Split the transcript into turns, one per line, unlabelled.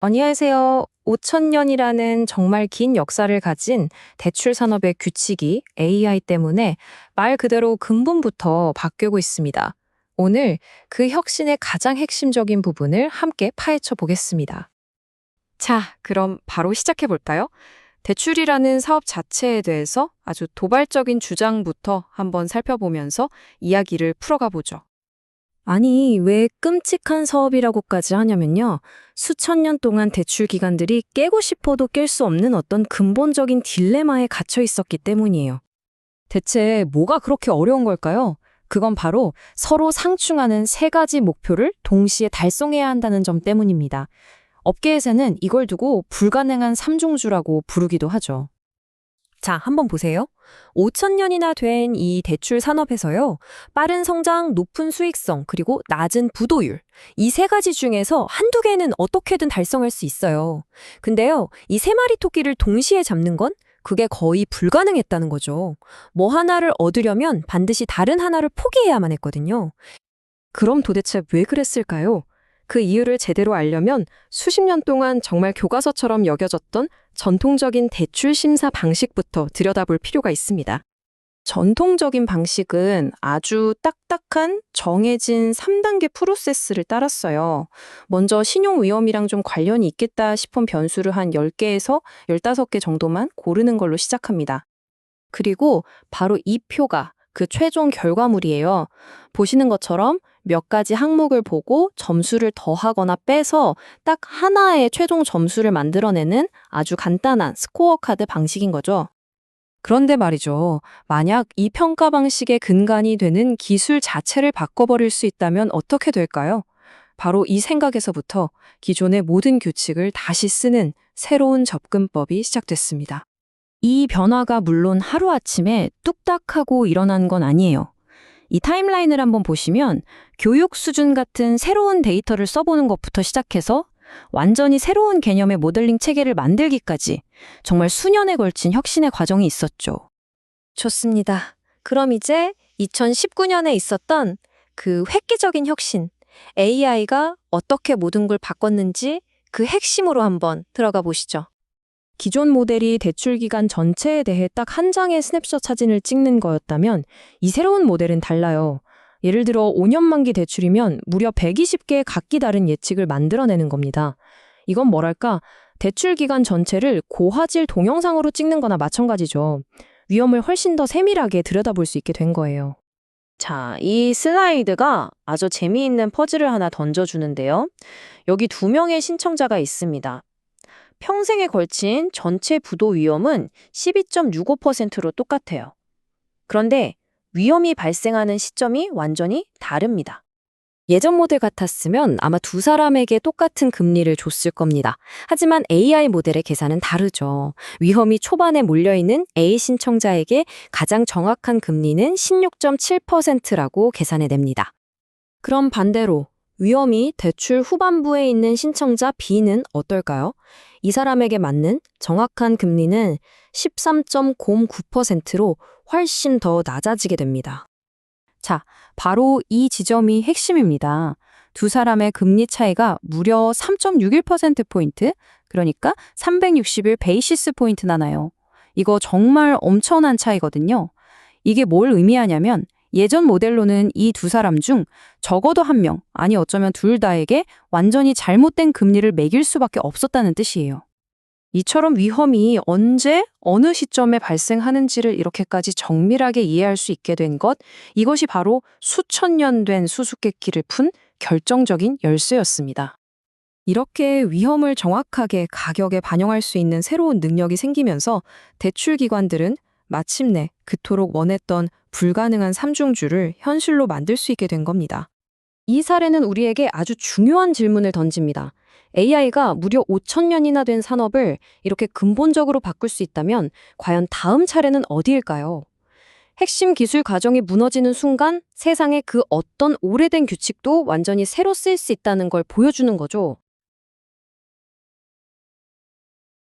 안녕하세요. 5천년이라는 정말 긴 역사를 가진 대출 산업의 규칙이 AI 때문에 말 그대로 근본부터 바뀌고 있습니다. 오늘 그 혁신의 가장 핵심적인 부분을 함께 파헤쳐 보겠습니다. 자, 그럼 바로 시작해 볼까요? 대출이라는 사업 자체에 대해서 아주 도발적인 주장부터 한번 살펴보면서 이야기를 풀어가 보죠. 아니, 왜 끔찍한 사업이라고까지 하냐면요. 수천 년 동안 대출 기관들이 깨고 싶어도 깰 수 없는 어떤 근본적인 딜레마에 갇혀 있었기 때문이에요. 대체 뭐가 그렇게 어려운 걸까요? 그건 바로 서로 상충하는 세 가지 목표를 동시에 달성해야 한다는 점 때문입니다. 업계에서는 이걸 두고 불가능한 삼중주라고 부르기도 하죠. 자, 한번 보세요. 5천 년이나 된 이 대출 산업에서요. 빠른 성장, 높은 수익성, 그리고 낮은 부도율. 이 세 가지 중에서 한두 개는 어떻게든 달성할 수 있어요. 근데요, 이 세 마리 토끼를 동시에 잡는 건 그게 거의 불가능했다는 거죠. 뭐 하나를 얻으려면 반드시 다른 하나를 포기해야만 했거든요. 그럼 도대체 왜 그랬을까요? 그 이유를 제대로 알려면 수십 년 동안 정말 교과서처럼 여겨졌던 전통적인 대출 심사 방식부터 들여다볼 필요가 있습니다. 전통적인 방식은 아주 딱딱한 정해진 3단계 프로세스를 따랐어요. 먼저 신용 위험이랑 좀 관련이 있겠다 싶은 변수를 한 10개에서 15개 정도만 고르는 걸로 시작합니다. 그리고 바로 이 표가 그 최종 결과물이에요. 보시는 것처럼 몇 가지 항목을 보고 점수를 더하거나 빼서 딱 하나의 최종 점수를 만들어내는 아주 간단한 스코어 카드 방식인 거죠. 그런데 말이죠. 만약 이 평가 방식의 근간이 되는 기술 자체를 바꿔버릴 수 있다면 어떻게 될까요? 바로 이 생각에서부터 기존의 모든 규칙을 다시 쓰는 새로운 접근법이 시작됐습니다. 이 변화가 물론 하루아침에 뚝딱하고 일어난 건 아니에요. 이 타임라인을 한번 보시면 교육 수준 같은 새로운 데이터를 써보는 것부터 시작해서 완전히 새로운 개념의 모델링 체계를 만들기까지 정말 수년에 걸친 혁신의 과정이 있었죠. 좋습니다. 그럼 이제 2019년에 있었던 그 획기적인 혁신, AI가 어떻게 모든 걸 바꿨는지 그 핵심으로 한번 들어가 보시죠. 기존 모델이 대출 기간 전체에 대해 딱 한 장의 스냅샷 사진을 찍는 거였다면 이 새로운 모델은 달라요. 예를 들어 5년 만기 대출이면 무려 120개의 각기 다른 예측을 만들어내는 겁니다. 이건 뭐랄까? 대출 기간 전체를 고화질 동영상으로 찍는 거나 마찬가지죠. 위험을 훨씬 더 세밀하게 들여다볼 수 있게 된 거예요. 자, 이 슬라이드가 아주 재미있는 퍼즐을 하나 던져주는데요. 여기 두 명의 신청자가 있습니다. 평생에 걸친 전체 부도 위험은 12.65%로 똑같아요. 그런데 위험이 발생하는 시점이 완전히 다릅니다. 예전 모델 같았으면 아마 두 사람에게 똑같은 금리를 줬을 겁니다. 하지만 AI 모델의 계산은 다르죠. 위험이 초반에 몰려있는 A 신청자에게 가장 정확한 금리는 16.7%라고 계산해냅니다. 그럼 반대로 위험이 대출 후반부에 있는 신청자 B는 어떨까요? 이 사람에게 맞는 정확한 금리는 13.09%로 훨씬 더 낮아지게 됩니다. 자, 바로 이 지점이 핵심입니다. 두 사람의 금리 차이가 무려 3.61%포인트, 그러니까 361 베이시스 포인트나 나요. 이거 정말 엄청난 차이거든요. 이게 뭘 의미하냐면 예전 모델로는 이 두 사람 중 적어도 한 명, 아니 어쩌면 둘 다에게 완전히 잘못된 금리를 매길 수밖에 없었다는 뜻이에요. 이처럼 위험이 언제, 어느 시점에 발생하는지를 이렇게까지 정밀하게 이해할 수 있게 된 것, 이것이 바로 수천 년 된 수수께끼를 푼 결정적인 열쇠였습니다. 이렇게 위험을 정확하게 가격에 반영할 수 있는 새로운 능력이 생기면서 대출 기관들은 마침내 그토록 원했던 불가능한 삼중주를 현실로 만들 수 있게 된 겁니다. 이 사례는 우리에게 아주 중요한 질문을 던집니다. AI가 무려 5천 년이나 된 산업을 이렇게 근본적으로 바꿀 수 있다면 과연 다음 차례는 어디일까요? 핵심 기술 과정이 무너지는 순간 세상의 그 어떤 오래된 규칙도 완전히 새로 쓰일 수 있다는 걸 보여주는 거죠.